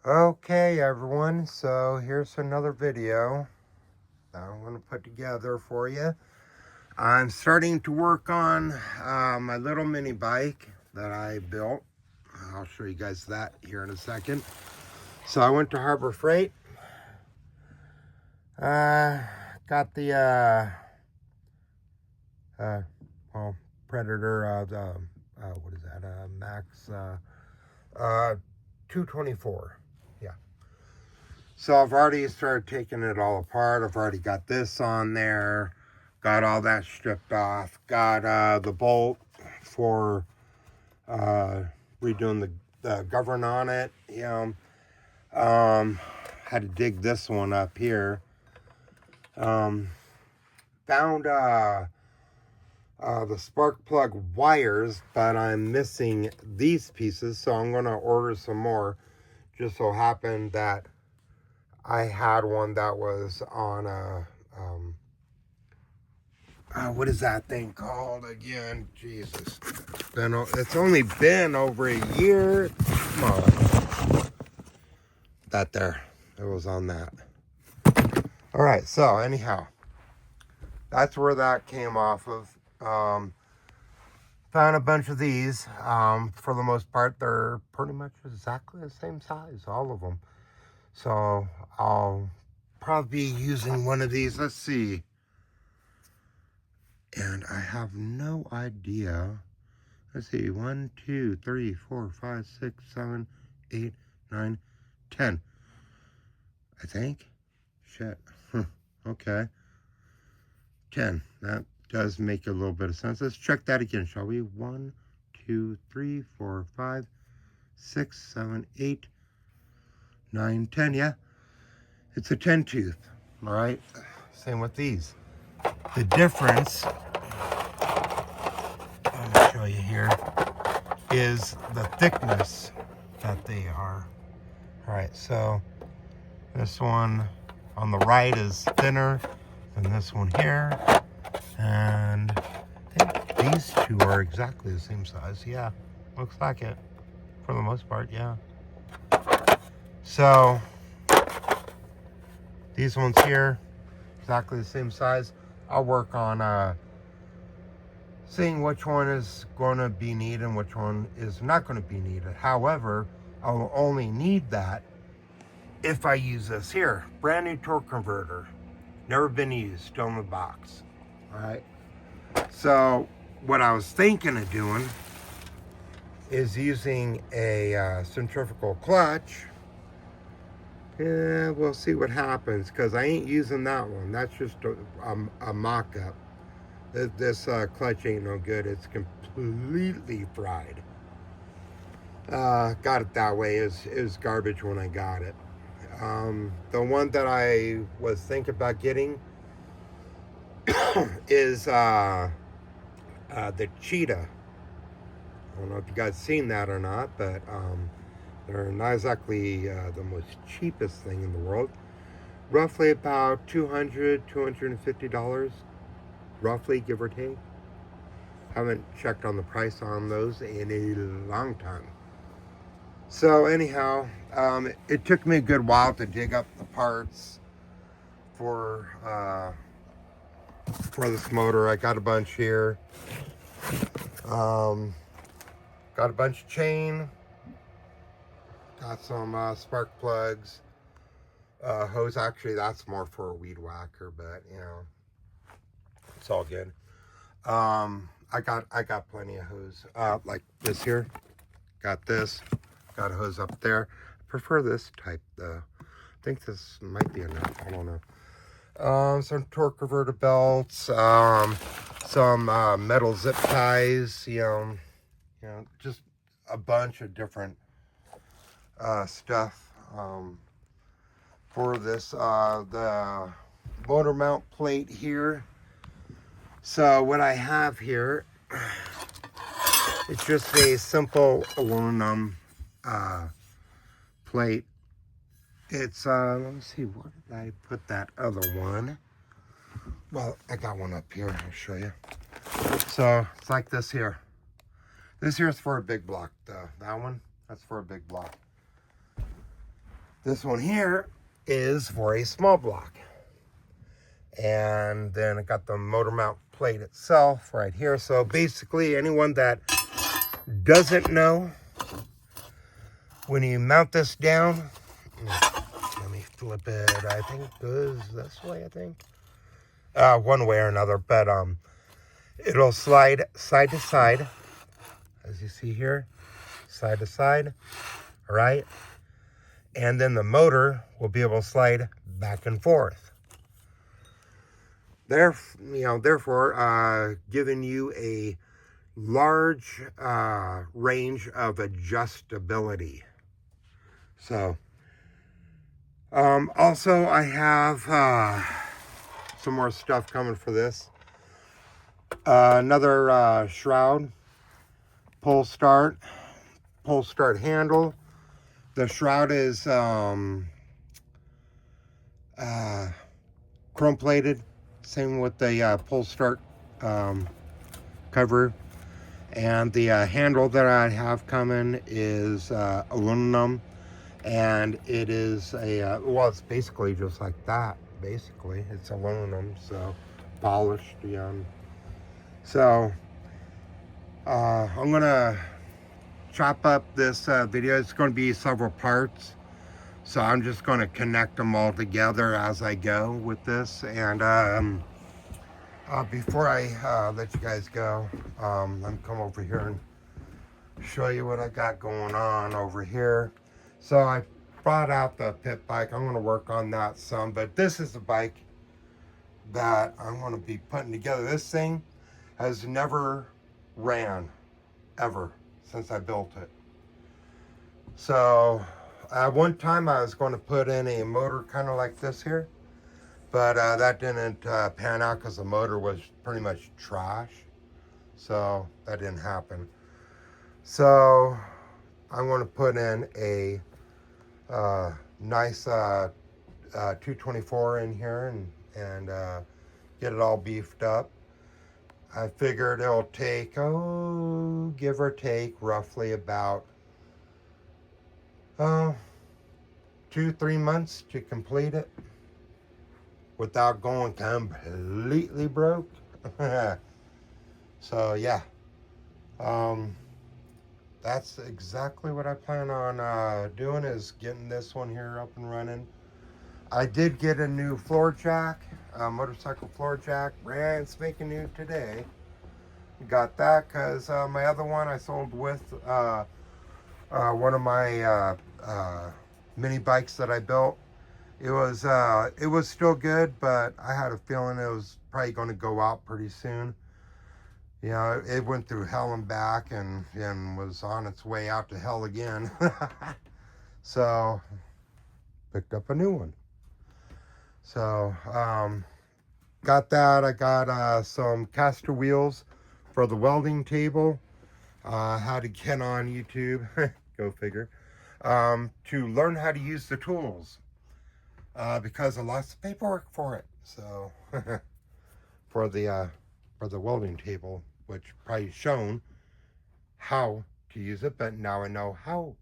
Okay, everyone, so here's another video that I'm going to put together for you. I'm starting to work on my little mini bike that I built. I'll show you guys that here in a second. So I went to Harbor Freight. Got the Predator, what is that, Max 224. Yeah. So I've already started taking it all apart. I've already got this on there. Got all that stripped off. Got the bolt for redoing the govern on it. Had to dig this one up here. Found the spark plug wires, but I'm missing these pieces, so I'm going to order some more. Just so happened that I had one that was on a, what is that thing called again? Jesus. It's only been over a year. Come on. That there. It was on that. All right, so anyhow, that's where that came off of. Found a bunch of these. For the most part, they're pretty much exactly the same size, all of them. So I'll probably be using one of these. Let's see. And I have no idea. Let's see. 1, 2, 3, 4, 5, 6, 7, 8, 9, 10. I think. Shit. Okay. 10. That does make a little bit of sense. Let's check that again, shall we? 1, 2, 3, 4, 5, 6, 7, 8, 9, 10. Yeah. It's a 10 tooth. All right. Same with these. The difference, I'll show you here, is the thickness that they are. All right, so this one on the right is thinner than this one here. And I think these two are exactly the same size. Yeah, looks like it for the most part, yeah. So these ones here, exactly the same size. I'll work on seeing which one is going to be needed and which one is not going to be needed. However, I'll only need that if I use this here. Brand new torque converter. Never been used, still in the box. All right. So what I was thinking of doing is using a centrifugal clutch. Yeah, we'll see what happens, because I ain't using that one. That's just a mock-up. This clutch ain't no good. It's completely fried. Got it that way. It was garbage when I got it. The one that I was thinking about getting is the Cheetah. I don't know if you guys seen that or not, but they're not exactly the most cheapest thing in the world. Roughly about $200, $250, roughly, give or take. Haven't checked on the price on those in a long time. So anyhow, it took me a good while to dig up the parts for this motor. I got a bunch here. Got a bunch of chain. Got some spark plugs. Hose, actually, that's more for a weed whacker, but you know, it's all good. I got plenty of hose. Like this here. Got this. Got a hose up there. I prefer this type though. I think this might be enough. I don't know. Some torque converter belts. Some metal zip ties. You know, just a bunch of different stuff. For this, the motor mount plate here. So what I have here, it's just a simple aluminum plate. It's let me see, where did I put that other one? Well, I got one up here. I'll show you. So it's like this here. This here is for a big block though. That one, that's for a big block. This one here is for a small block. And then I got the motor mount plate itself right here. So basically, anyone that doesn't know, when you mount this down, let me flip it. I think it goes this way, I think. One way or another, but it'll slide side to side, as you see here, side to side, all right? And then the motor will be able to slide back and forth. Therefore, giving you a large range of adjustability. So, also I have some more stuff coming for this. Another shroud, pull start handle. The shroud is chrome plated, same with the pull start cover. And the handle that I have coming is aluminum, and it is a well, it's basically just like that. Basically, it's aluminum, so polished. So I'm gonna chop up this video. It's going to be several parts, so I'm just going to connect them all together as I go with this. And before I let you guys go, let me come over here and show you what I got going on over here. So I brought out the pit bike. I'm going to work on that some, but this is the bike that I'm going to be putting together. This thing has never ran ever since I built it. So at one time I was going to put in a motor kind of like this here, but that didn't pan out because the motor was pretty much trash. So that didn't happen. So I'm going to put in a nice 224 in here and get it all beefed up. I figured it'll take, give or take, roughly about 2-3 months to complete it without going completely broke. So yeah, that's exactly what I plan on doing, is getting this one here up and running. I did get a new floor jack, motorcycle floor jack, brand spanking new today. Got that because my other one I sold with one of my mini bikes that I built. It was still good, but I had a feeling it was probably going to go out pretty soon. It went through hell and back and was on its way out to hell again. So picked up a new one. So got that. I got some caster wheels for the welding table. How to get on YouTube, go figure, to learn how to use the tools, because of lots of paperwork for it. So for the welding table, which probably shown how to use it, but now I know how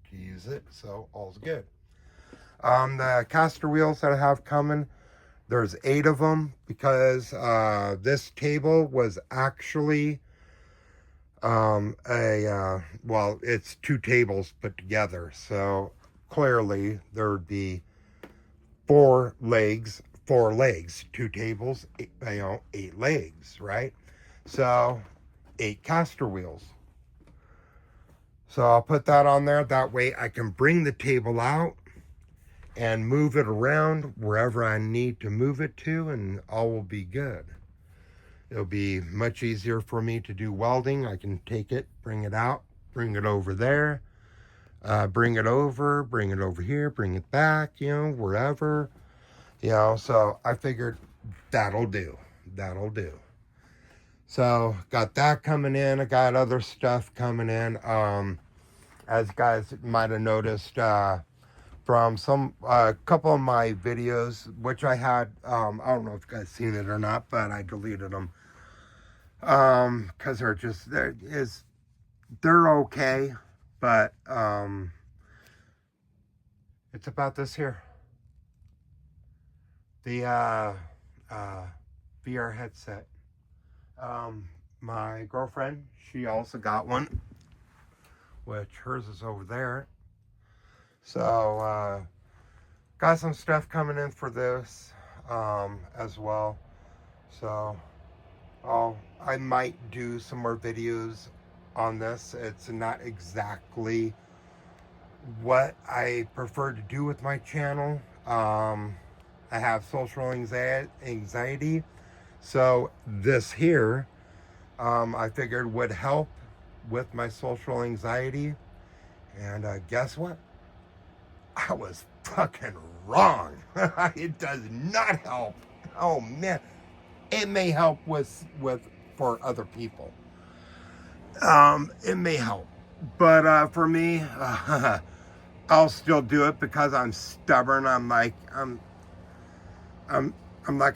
to use it, so all's good. The caster wheels that I have coming, there's 8 of them, because this table was actually well, it's 2 tables put together, so clearly there would be 4 legs, 2 tables, 8 legs, right? So 8 caster wheels. So I'll put that on there. That way I can bring the table out and move it around wherever I need to move it to, and all will be good. It'll be much easier for me to do welding. I can take it, bring it out, bring it over there, bring it over here, bring it back, wherever, so I figured that'll do. So got that coming in. I got other stuff coming in. As you guys might have noticed, from a couple of my videos, which I had, I don't know if you guys seen it or not, but I deleted them. Because they're okay, but It's about this here. The VR headset. My girlfriend, she also got one, which hers is over there. So, got some stuff coming in for this as well. So, I might do some more videos on this. It's not exactly what I prefer to do with my channel. I have social anxiety, so this here, I figured would help with my social anxiety. And guess what? I was fucking wrong. It does not help. Oh man, it may help with for other people. It may help, but for me, I'll still do it because I'm stubborn. I'm like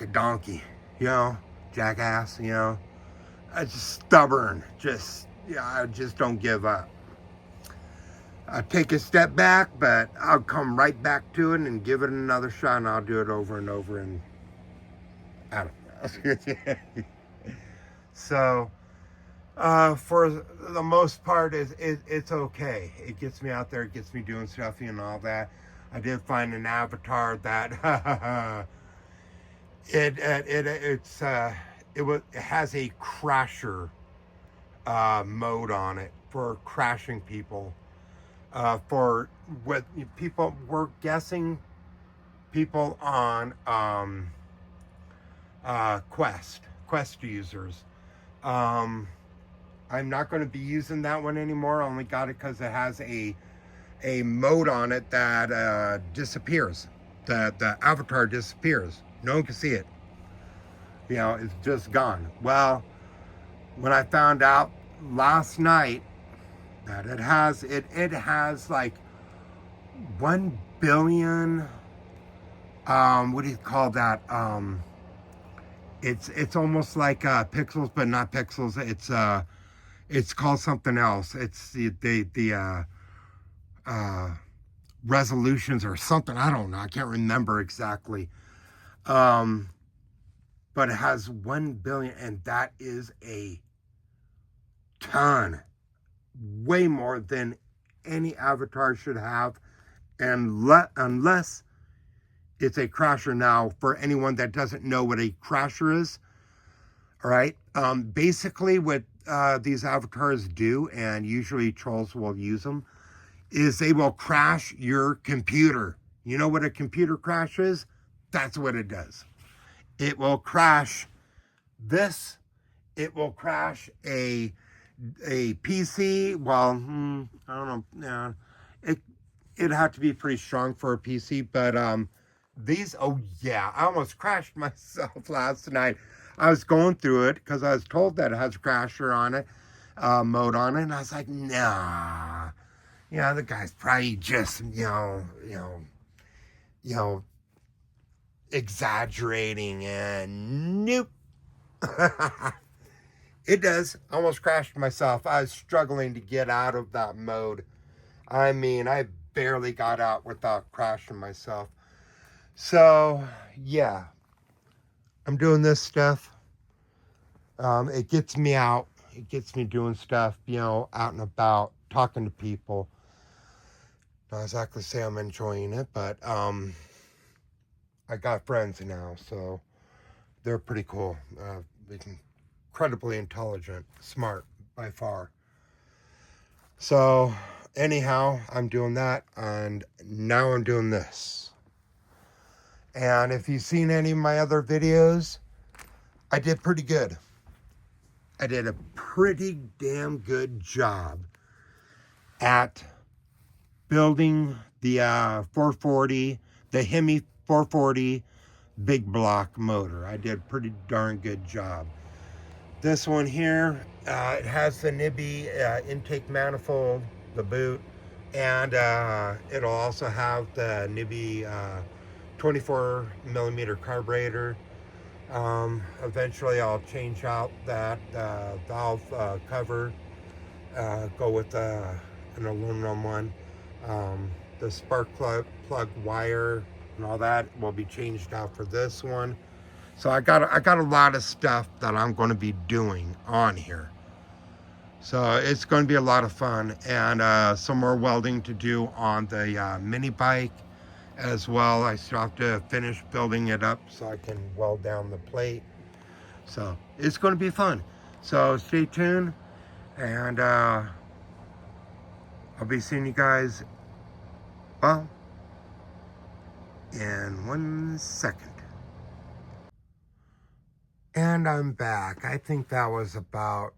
a donkey, you know, jackass, you know. I'm just stubborn. I just don't give up. I'll take a step back, but I'll come right back to it and give it another shot, and I'll do it over and over, and I don't know. So, for the most part, it's okay. It gets me out there, it gets me doing stuff and all that. I did find an avatar that it has a crasher mode on it for crashing people. For what people were guessing, people on Quest users. I'm not going to be using that one anymore. I only got it because it has a mode on it that disappears. The avatar disappears. No one can see it. You know, it's just gone. Well, when I found out last night that it has like 1 billion, what do you call that? It's almost like pixels, but not pixels. It's called something else. It's the resolutions or something. I don't know. I can't remember exactly. But it has 1 billion, and that is a ton. Way more than any avatar should have, and unless it's a crasher. Now, for anyone that doesn't know what a crasher is, all right, basically what these avatars do, and usually trolls will use them, is they will crash your computer. You know what a computer crash is? That's what it does. It will crash this. It will crash a PC. Well, I don't know. It'd have to be pretty strong for a PC, but these, oh yeah, I almost crashed myself last night. I was going through it because I was told that it has a crasher on it, mode on it, and I was like, nah. You know, the guy's probably just, you know, exaggerating, and nope. It does. I almost crashed myself. I was struggling to get out of that mode. I mean, I barely got out without crashing myself. So, yeah. I'm doing this stuff. It gets me out. It gets me doing stuff, you know, out and about, talking to people. Not exactly say I'm enjoying it, but I got friends now, so they're pretty cool. Incredibly intelligent, smart by far. So anyhow, I'm doing that, and now I'm doing this. And if you've seen any of my other videos, I did pretty good. I did a pretty damn good job at building the 440, the Hemi 440 big block motor. I did a pretty darn good job. This one here, it has the NIBI intake manifold, the boot, and it'll also have the NIBI 24 millimeter carburetor. Eventually I'll change out that valve cover, go with an aluminum one. the spark plug wire and all that will be changed out for this one. So I got a lot of stuff that I'm going to be doing on here. So it's going to be a lot of fun, and some more welding to do on the mini bike as well. I still have to finish building it up so I can weld down the plate. So it's going to be fun. So stay tuned, and I'll be seeing you guys, well, in 1 second. And I'm back. I think that was about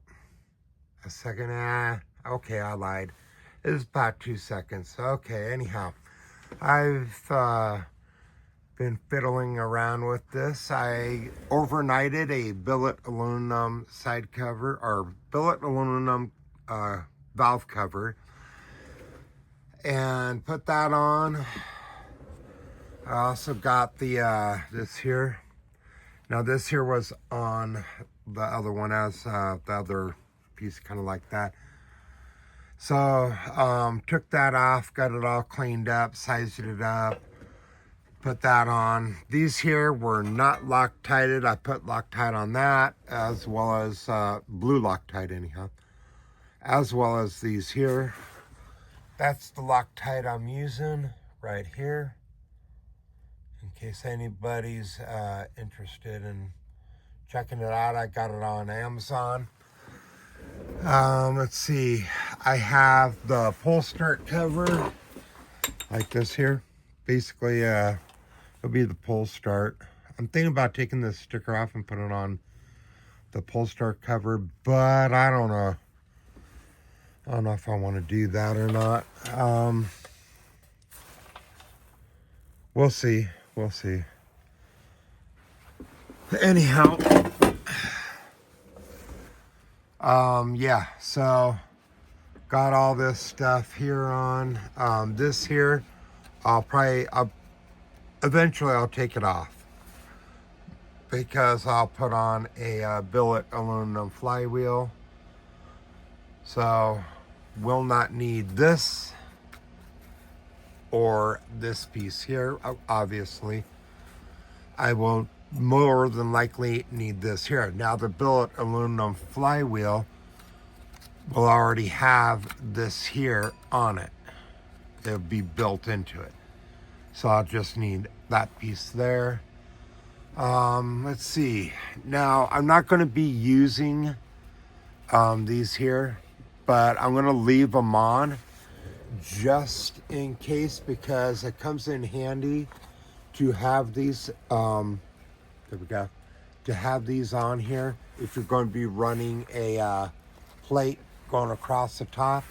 a second. Okay, I lied. It was about 2 seconds. Okay, anyhow, I've been fiddling around with this. I overnighted a billet aluminum side cover, or billet aluminum valve cover, and put that on. I also got the this here. Now this here was on the other one as the other piece, kind of like that. So took that off, got it all cleaned up, sized it up, put that on. These here were not Loctited. I put Loctite on that, as well as blue Loctite anyhow, as well as these here. That's the Loctite I'm using right here, in case anybody's interested in checking it out. I got it on Amazon. Let's see. I have the pull start cover like this here. Basically, it'll be the pull start. I'm thinking about taking this sticker off and putting it on the pull start cover, but I don't know. I don't know if I want to do that or not. We'll see. We'll see. Anyhow, yeah, so got all this stuff here on. This here, eventually I'll take it off, because I'll put on a billet aluminum flywheel. So will not need this or this piece here. Obviously, I will more than likely need this here. Now the billet aluminum flywheel will already have this here on it. It'll be built into it. So I'll just need that piece there. Let's see. Now I'm not going to be using these here, but I'm going to leave them on just in case, because it comes in handy to have these there we go, to have these on here if you're going to be running a plate going across the top,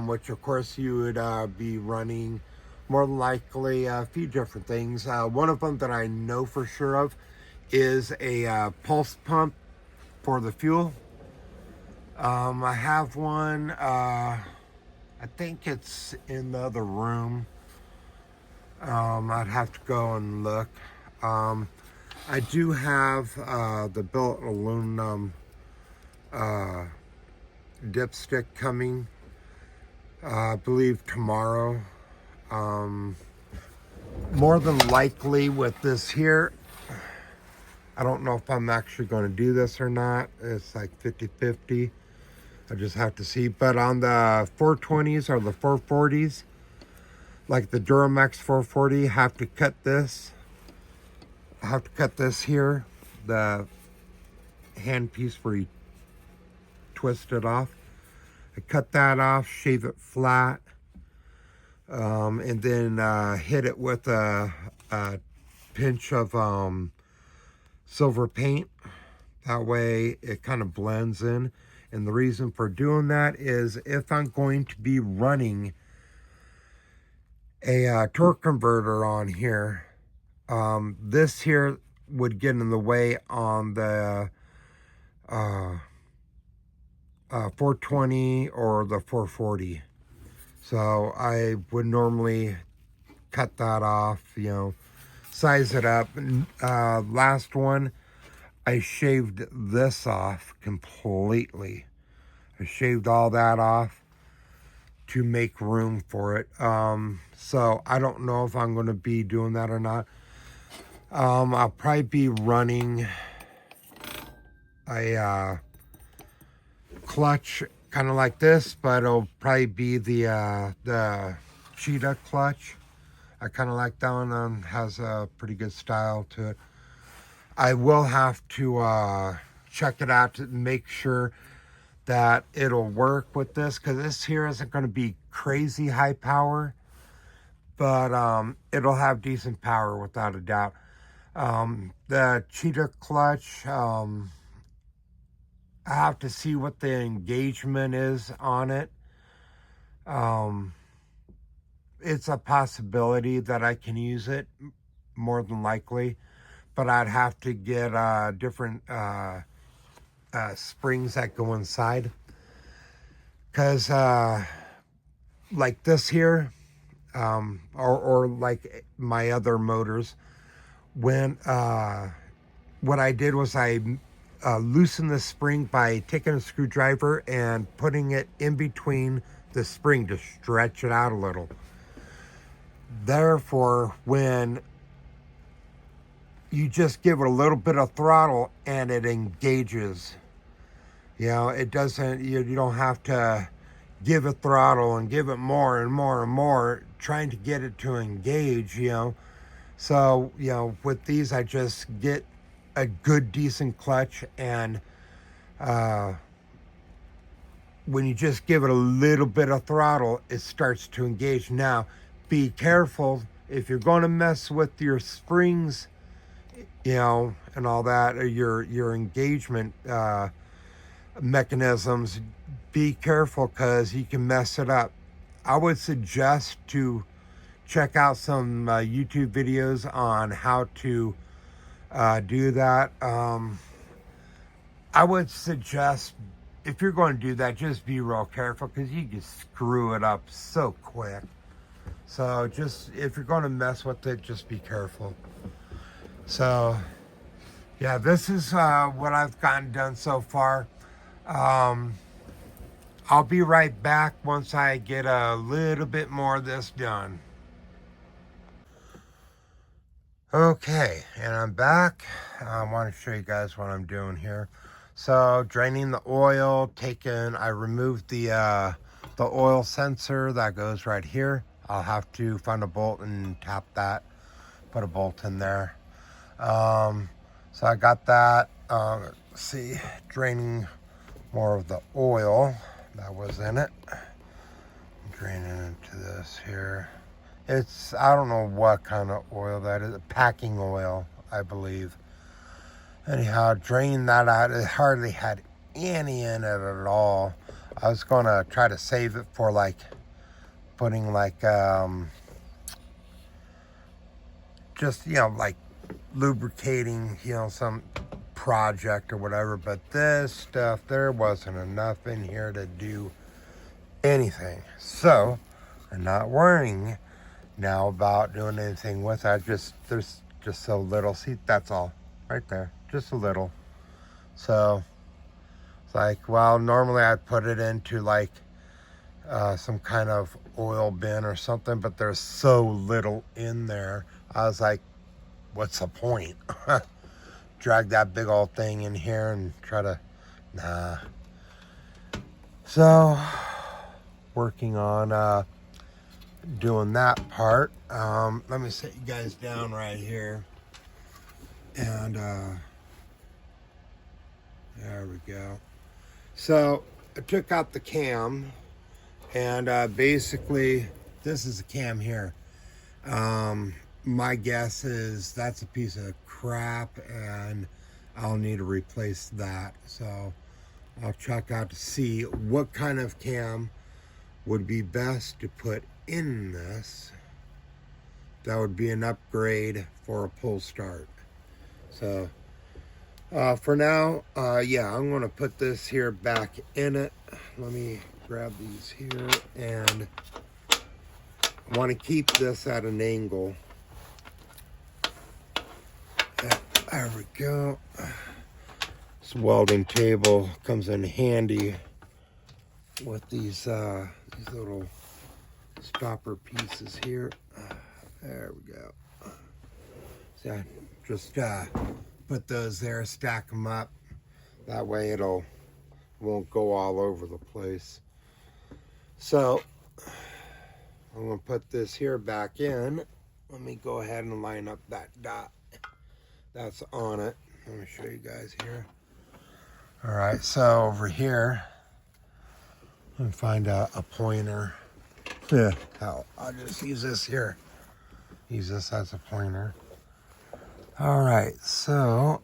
which of course you would be running more than likely a few different things. One of them that I know for sure of is a pulse pump for the fuel. I have one, I think it's in the other room. I'd have to go and look. I do have the billet aluminum dipstick coming, I believe tomorrow. More than likely with this here, I don't know if I'm actually going to do this or not. It's like 50-50. I just have to see. But on the 420s or the 440s, like the Duramax 440, I have to cut this. I have to cut this here, the hand piece where you twist it off. I cut that off, shave it flat, and then hit it with a pinch of silver paint. That way it kind of blends in. And the reason for doing that is if I'm going to be running a torque converter on here, this here would get in the way on the 420 or the 440. So I would normally cut that off, you know, size it up. Last one, I shaved this off completely. I shaved all that off. to make room for it. So I don't know if I'm going to be doing that or not. I'll probably be running a clutch kind of like this, but it'll probably be the Cheetah clutch. I kind of like that one. Has a pretty good style to it. I will have to check it out to make sure that it'll work with this, because this here isn't going to be crazy high power, but it'll have decent power without a doubt. The Cheetah clutch, I have to see what the engagement is on it. It's a possibility that I can use it, more than likely, but I'd have to get different springs that go inside, because like this here, or like my other motors, when what I did was I loosened the spring by taking a screwdriver and putting it in between the spring to stretch it out a little. Therefore, when you just give it a little bit of throttle and it engages, you know, it doesn't, you don't have to give it throttle and give it more and more and more trying to get it to engage, you know. So, you know, with these, I just get a good, decent clutch, and when you just give it a little bit of throttle, it starts to engage. Now, be careful if you're going to mess with your springs, you know, and all that, or your engagement mechanisms. Be careful, because you can mess it up. I would suggest to check out some YouTube videos on how to do that. I would suggest, if you're going to do that, just be real careful, because you can screw it up so quick. So just, if you're going to mess with it, just be careful. So yeah, this is what I've gotten done so far. I'll be right back once I get a little bit more of this done. Okay, and I'm back. I want to show you guys what I'm doing here. So, draining the oil, I removed the oil sensor that goes right here. I'll have to find a bolt and tap that, put a bolt in there. So I got that. Let's see, draining more of the oil that was in it. Draining into this here. It's, I don't know what kind of oil that is. Packing oil, I believe. Anyhow, drain that out. It hardly had any in it at all. I was going to try to save it for like putting like just, you know, like lubricating, you know, some project or whatever. But this stuff, there wasn't enough in here to do anything. So I'm not worrying now about doing anything with it. There's just so little. See, that's all right there, just a little. So it's like, well, normally I'd put it into like some kind of oil bin or something, but there's so little in there. I was like, what's the point? Drag that big old thing in here and try to, nah. So working on doing that part. Let me set you guys down right here, and there we go. So I took out the cam, and basically this is the cam here. My guess is that's a piece of crap, and I'll need to replace that. So I'll check out to see what kind of cam would be best to put in this. That would be an upgrade for a pull start. So for now, yeah, I'm going to put this here back in it. Let me grab these here, and I want to keep this at an angle. There we go. This welding table comes in handy with these little stopper pieces here. There we go. So I just put those there, stack them up. That way won't go all over the place. So I'm gonna put this here back in. Let me go ahead and line up that dot that's on it. Let me show you guys here. All right, so over here, I'm gonna find a pointer. Yeah, I'll just use this here. Use this as a pointer. All right, so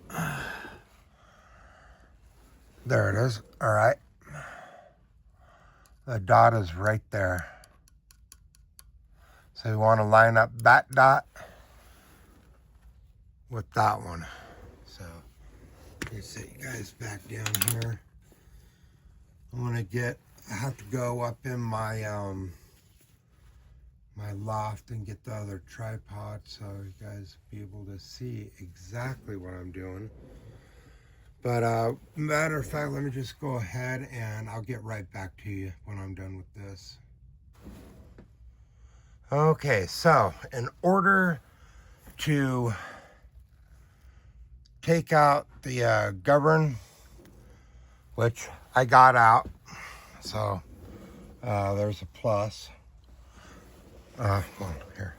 there it is. All right, the dot is right there. So you want to line up that dot with that one. So let me set you guys back down here. I have to go up in my my loft and get the other tripod so you guys be able to see exactly what I'm doing. But matter of fact, let me just go ahead and I'll get right back to you when I'm done with this. Okay, so in order to take out the govern, which I got out, so there's a plus. Well, here,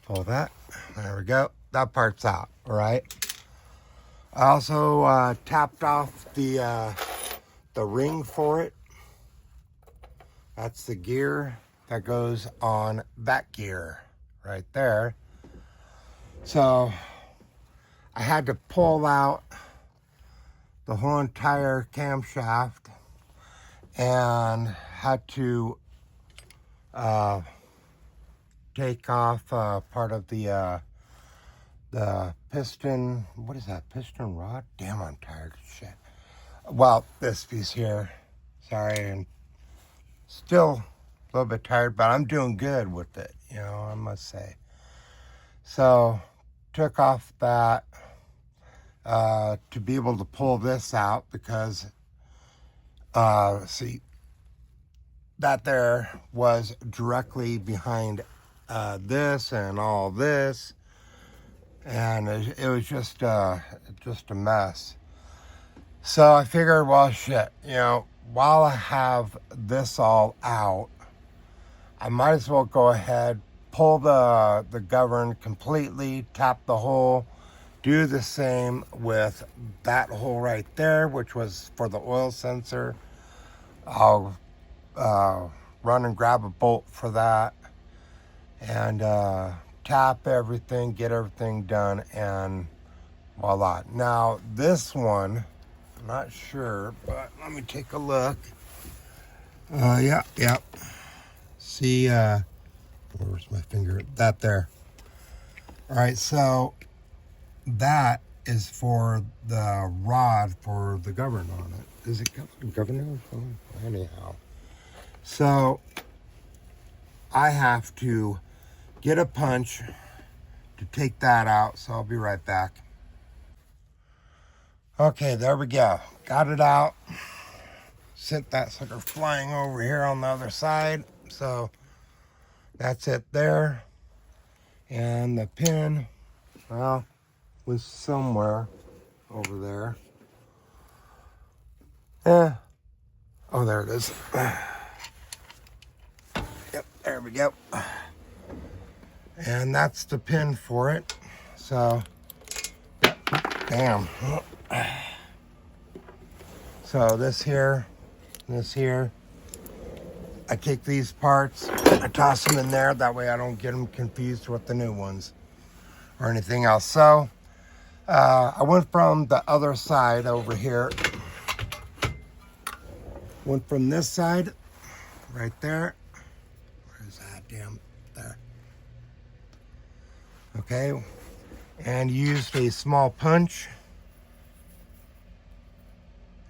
pull that. There we go. That part's out. All right. I also tapped off the ring for it. That's the gear that goes on that gear right there. So I had to pull out the whole entire camshaft and had to take off part of the piston. What is that? Piston rod? Damn, I'm tired. Shit. Well, this piece here. Sorry, and still a little bit tired, but I'm doing good with it, you know, I must say. So took off that to be able to pull this out because see, that there was directly behind this and all this, and it was just a mess. So I figured, well, shit, you know, while I have this all out, I might as well go ahead, pull the govern completely, tap the hole, do the same with that hole right there, which was for the oil sensor. I'll run and grab a bolt for that and tap everything, get everything done, and voila. Now this one, I'm not sure, but let me take a look. Yeah. See, where's my finger? That there. All right, so that is for the rod for the govern on it. Is it governor? Anyhow. So I have to get a punch to take that out, so I'll be right back. Okay, there we go. Got it out. Sent that sucker flying over here on the other side. So that's it there. And the pin, well, was somewhere over there. Oh, there it is. Yep, there we go. And that's the pin for it. So, bam. So this here, I take these parts, I toss them in there, that way I don't get them confused with the new ones or anything else. So I went from the other side over here, went from this side right there. Where's that? Damn, there. Okay, and used a small punch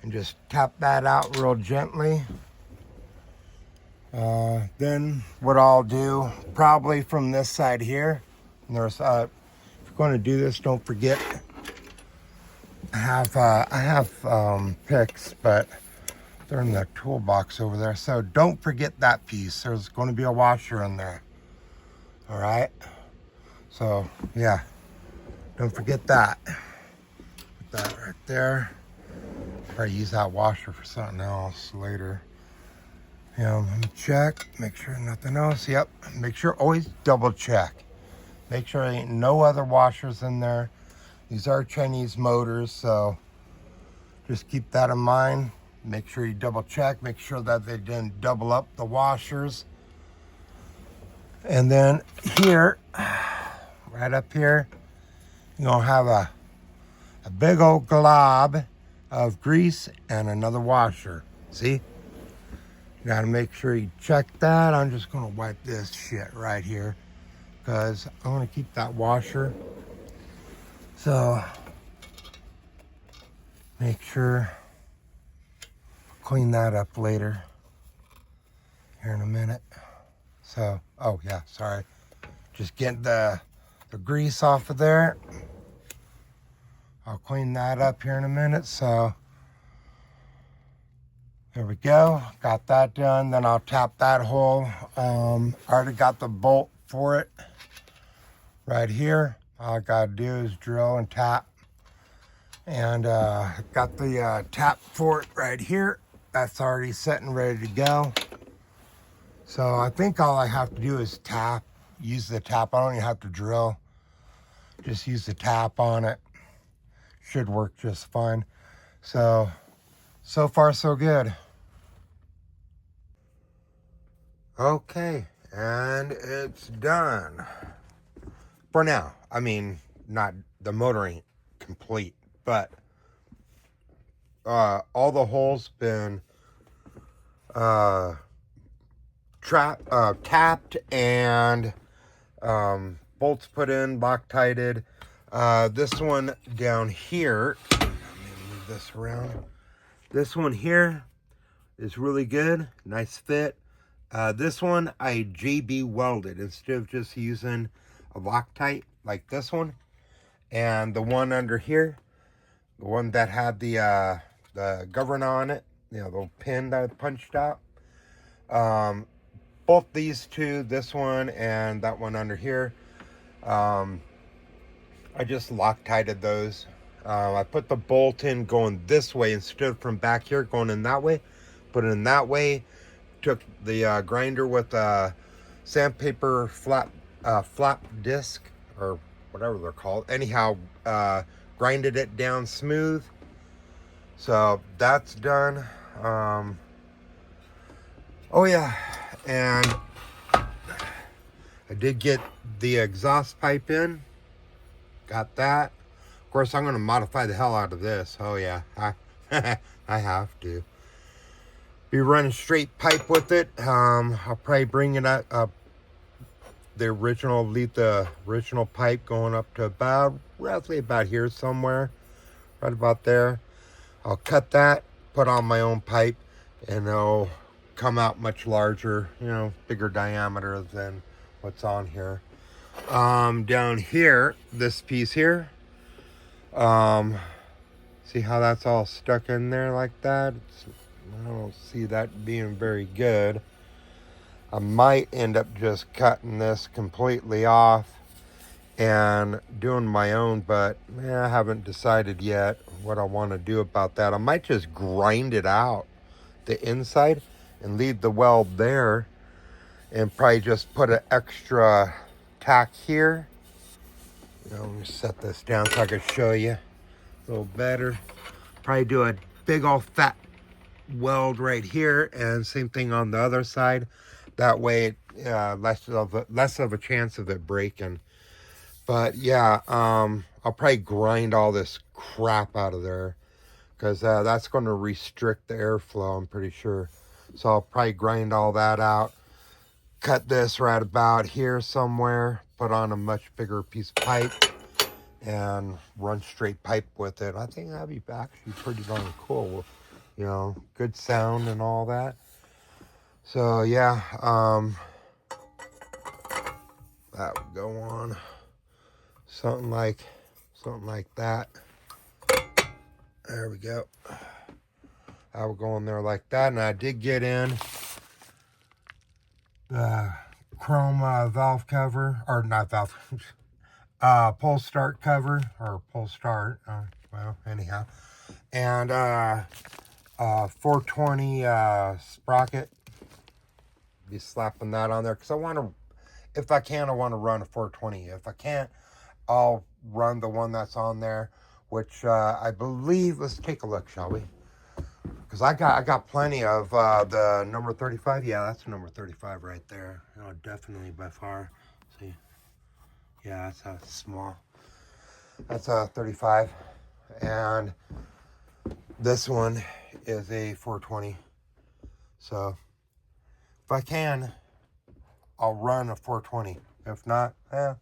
and just tap that out real gently. Then what I'll do, probably from this side here, and there's if you're going to do this, don't forget, I have picks, but They're in the toolbox over there. So don't forget that piece. There's going to be a washer in there. All right. So yeah, don't forget that. Put that right there. Probably use that washer for something else later. Let me check. Make sure nothing else. Yep. Make sure always double check. Make sure there ain't no other washers in there. These are Chinese motors, so just keep that in mind. Make sure you double check. Make sure that they didn't double up the washers. And then here, right up here, you're going to have a big old glob of grease and another washer. See? You got to make sure you check that. I'm just going to wipe this shit right here because I want to keep that washer. So make sure clean that up later here in a minute. So, oh yeah, sorry. Just get the grease off of there. I'll clean that up here in a minute. So there we go. Got that done. Then I'll tap that hole. I already got the bolt for it right here. All I gotta do is drill and tap. And got the tap for it right here. That's already set and ready to go. So I think all I have to do is tap, use the tap. I don't even have to drill. Just use the tap on it. Should work just fine. So far so good. Okay, and it's done. For now. I mean, not the motor ain't complete, but all the holes been tapped and bolts put in, Loctited. This one down here, let me move this around. This one here is really good, nice fit. This one I JB welded instead of just using a Loctite like this one. And the one under here, the one that had the governor on it, the little pin that I punched out. Both these two, this one and that one under here, I just Loctited those. I put the bolt in going this way instead of from back here going in that way. Put it in that way. Took the grinder with a sandpaper flap disc or whatever they're called. Anyhow, grinded it down smooth. So that's done. Oh yeah, and I did get the exhaust pipe in. Got that. Of course, I'm going to modify the hell out of this. Oh yeah, I have to. Be running straight pipe with it. I'll probably bring it up leave the original pipe going up to roughly about here somewhere, right about there. I'll cut that, put on my own pipe, and it'll come out much larger, bigger diameter than what's on here. Down here, this piece here, see how that's all stuck in there like that? I don't see that being very good. I might end up just cutting this completely off and doing my own, but I haven't decided yet what I want to do about that. I might just grind it out, the inside, and leave the weld there, and probably just put an extra tack here. Let me set this down so I can show you a little better. Probably do a big old fat weld right here, and same thing on the other side. That way, less of a chance of it breaking. But yeah, I'll probably grind all this crap out of there because that's going to restrict the airflow, I'm pretty sure. So I'll probably grind all that out. Cut this right about here somewhere. Put on a much bigger piece of pipe and run straight pipe with it. I think that'd be actually pretty darn cool. Good sound and all that. So yeah, that would go on something like that. There we go. I will go in there like that. And I did get in the chrome valve cover, or not valve, pull start cover, or pull start, well, anyhow. And 420 sprocket. Be slapping that on there because I want to, if I can, I want to run a 420. If I can't, I'll run the one that's on there, which I believe. Let's take a look, shall we? Because I got plenty of the number 35. Yeah, that's the number 35 right there. Oh, definitely by far. See, yeah, that's a small. That's a 35, and this one is a 420. So if I can, I'll run a 420. If not, then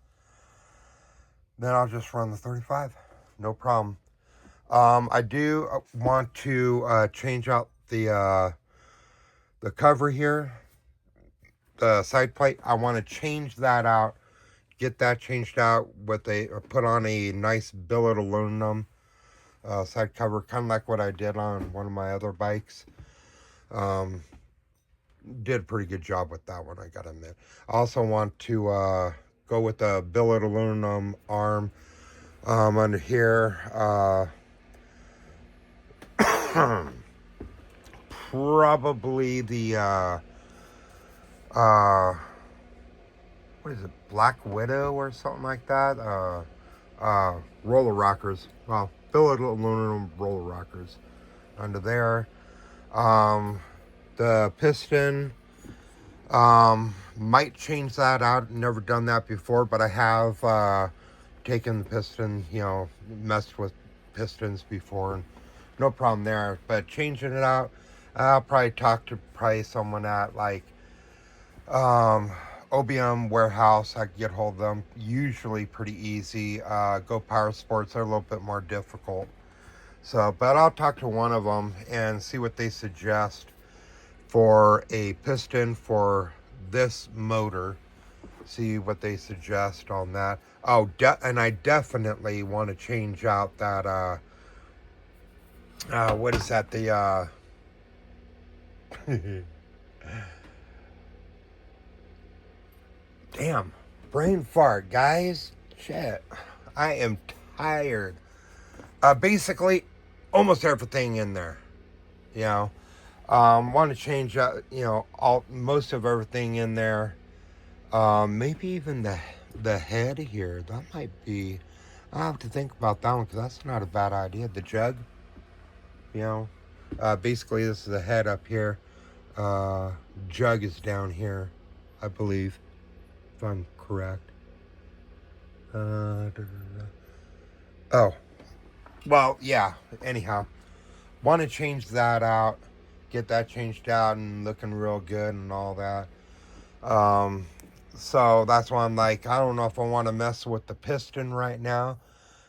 I'll just run the 35. No problem. I do want to change out the cover here, the side plate. I want to change that out, get that changed out with put on a nice billet aluminum side cover, kind of like what I did on one of my other bikes. Did a pretty good job with that one, I gotta admit. I also want to go with the billet aluminum arm under here. Probably the what is it, Black Widow or something like that? Roller rockers. Well, billet aluminum roller rockers under there. The piston, might change that out. Never done that before, but I have taken the piston, messed with pistons before, and no problem there. But changing it out, I'll probably talk to someone at like OBM warehouse. I can get hold of them. Usually pretty easy. Go Power Sports, they're a little bit more difficult. So, but I'll talk to one of them and see what they suggest for a piston for this motor. See what they suggest on that. Oh, and I definitely want to change out that what is that, the damn, brain fart, guys. Shit, I am tired. Basically almost everything in there, want to change out, most of everything in there. Maybe even the head here. That might be. I'll have to think about that one because that's not a bad idea. The jug, basically this is the head up here. Jug is down here, I believe, if I'm correct. Oh, well, yeah. Anyhow, want to change that out, get that changed out and looking real good and all that. So that's why I'm like, I don't know if I want to mess with the piston right now,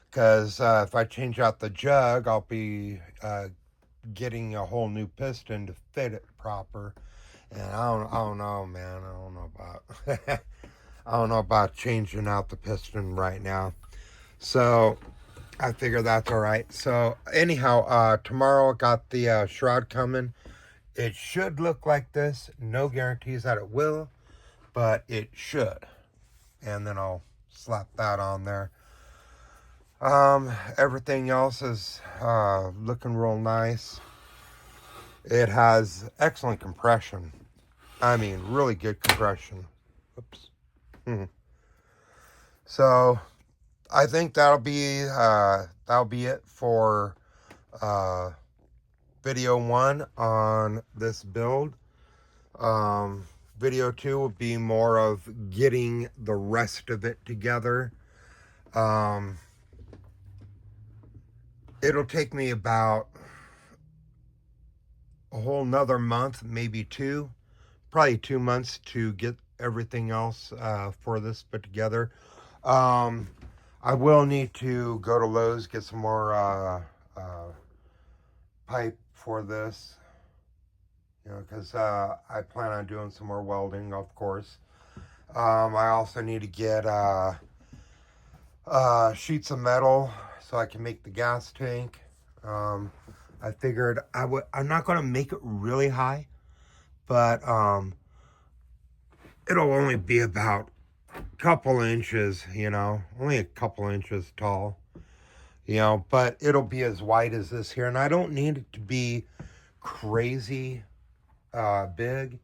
because if I change out the jug, I'll be getting a whole new piston to fit it proper. And I don't know, man. I don't know about I don't know about changing out the piston right now. So I figure that's all right. So anyhow, tomorrow I got the shroud coming. It should look like this. No guarantees that it will, but it should. And then I'll slap that on there. Everything else is looking real nice. It has excellent compression. I mean, really good compression. Oops. So I think that'll be it for video 1 on this build. Video 2 will be more of getting the rest of it together. It'll take me about a whole nother month, maybe 2, probably 2 months to get everything else for this put together. I will need to go to Lowe's, get some more pipe for this, because I plan on doing some more welding, of course. I also need to get sheets of metal so I can make the gas tank. I figured I'm not going to make it really high, but it'll only be about a couple inches, you know, only a couple inches tall, you know, but it'll be as wide as this here. And I don't need it to be crazy big,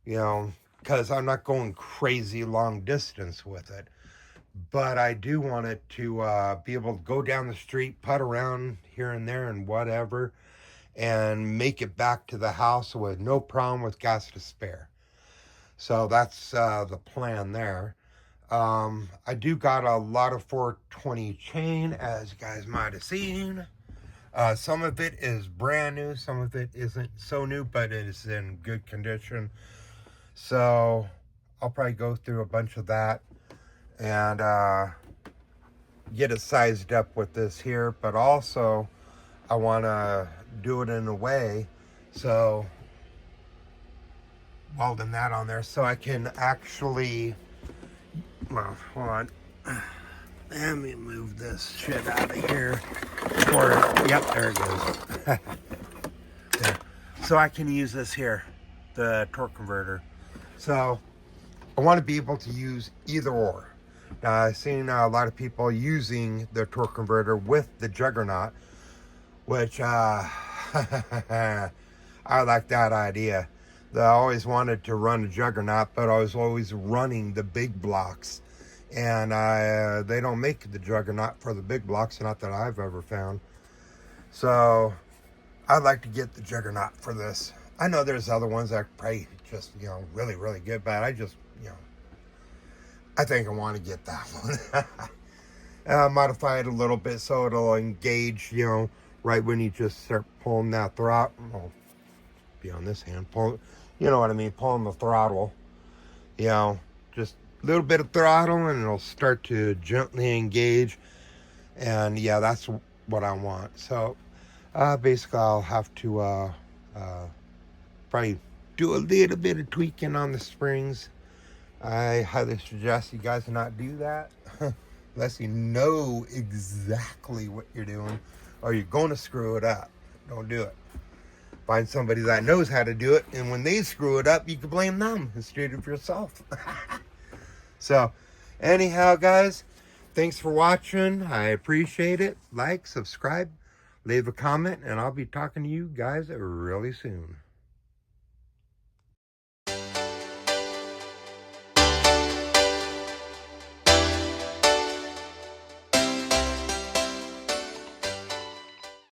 you know, because I'm not going crazy long distance with it. But I do want it to be able to go down the street, putt around here and there and whatever, and make it back to the house with no problem with gas to spare. So that's the plan there. I do got a lot of 420 chain, as you guys might have seen. Some of it is brand new, some of it isn't so new, but it is in good condition. So I'll probably go through a bunch of that and get it sized up with this here. But also I want to do it in a way so welding that on there so I can actually, well, hold on, let me move this shit out of here. Or, yep, there it goes. There. So I can use this here, the torque converter. So I want to be able to use either or. Now, I've seen a lot of people using the torque converter with the Juggernaut, which I like that idea. I always wanted to run a Juggernaut, but I was always running the big blocks. And they don't make the Juggernaut for the big blocks, not that I've ever found. So I'd like to get the Juggernaut for this. I know there's other ones that are probably just, you know, really, really good, but I just, you know, I think I want to get that one. Modify it a little bit so it'll engage, you know, right when you just start pulling that throttle. I'll be on this hand, pull, you know what I mean, pulling the throttle, you know, just a little bit of throttle and it'll start to gently engage. And yeah, that's what I want. So basically I'll have to probably do a little bit of tweaking on the springs. I highly suggest you guys not do that unless you know exactly what you're doing or you're going to screw it up. Don't do it. Find somebody that knows how to do it, and when they screw it up, you can blame them instead of yourself. So anyhow, guys, thanks for watching. I appreciate it. Like, subscribe, leave a comment, and I'll be talking to you guys really soon.